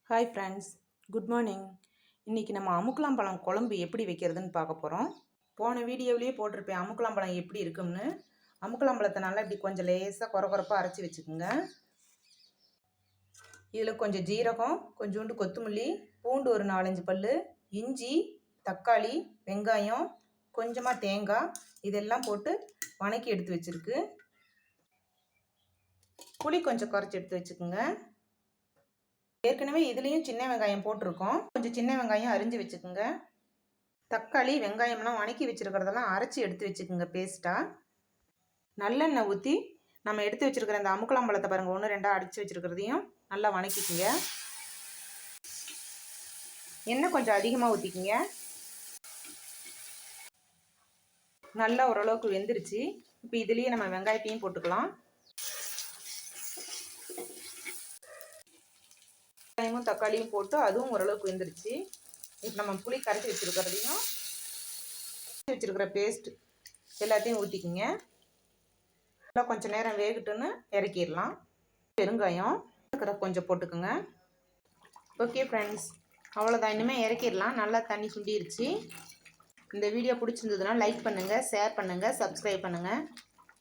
Hi friends, good morning. இன்றைக்கி நம்ம அமுக்கலாம்பழம் குழம்பு எப்படி வைக்கிறதுன்னு பார்க்க போகிறோம். போன வீடியோவிலேயே போட்டிருப்பேன் அமுக்கலாம்பழம் எப்படி இருக்கும்னு. அமுக்கலாம்பழத்தை நல்லா இப்படி கொஞ்சம் லேசாக குறப்பாக அரைச்சி வச்சுக்கோங்க. இதில் கொஞ்சம் ஜீரகம், கொஞ்சோண்டு கொத்தமல்லி, பூண்டு ஒரு 4-5 பல், இஞ்சி, தக்காளி, வெங்காயம், கொஞ்சமாக தேங்காய் இதெல்லாம் போட்டு வணக்கி எடுத்து வச்சுருக்கு. புளி கொஞ்சம் குறைச்சி எடுத்து வச்சுக்கோங்க. ஏற்கனவே இதுலேயும் சின்ன வெங்காயம் போட்டிருக்கோம். கொஞ்சம் சின்ன வெங்காயம் அரிஞ்சு வச்சுக்கோங்க. தக்காளி, வெங்காயம்லாம் வணக்கி வச்சுருக்கிறதெல்லாம் அரைச்சி எடுத்து வச்சுக்கோங்க பேஸ்ட்டாக. நல்லெண்ணெய் ஊற்றி நம்ம எடுத்து வச்சுருக்கிற இந்த அமுக்கலாம்பழத்தை பாருங்கள், 1-2 அடித்து வச்சுருக்கிறதையும் நல்லா வணக்கிக்கோங்க. எண்ணெய் கொஞ்சம் அதிகமாக ஊற்றிக்கிங்க. நல்லா ஓரளவுக்கு வெந்துருச்சு. இப்போ இதுலேயே நம்ம வெங்காயத்தையும் போட்டுக்கலாம். வெங்காயமும் தக்காளியும் போட்டு அதுவும் ஓரளவுக்கு வெந்துருச்சு. இப்போ நம்ம புளி கரைச்சி வச்சுருக்கிறதையும் வச்சுருக்கிற பேஸ்ட் எல்லாத்தையும் ஊற்றிக்கிங்க. நல்லா கொஞ்சம் நேரம் வேகட்டுன்னு இறக்கிடலாம். பெருங்காயம் கொஞ்சம் போட்டுக்கோங்க. ஓகே ஃப்ரெண்ட்ஸ், அவ்வளோதான். இனிமேல் இறக்கிடலாம். நல்லா தண்ணி சுண்டிருச்சு. இந்த வீடியோ பிடிச்சிருந்ததுன்னா லைக் பண்ணுங்கள், ஷேர் பண்ணுங்கள், சப்ஸ்கிரைப் பண்ணுங்கள்.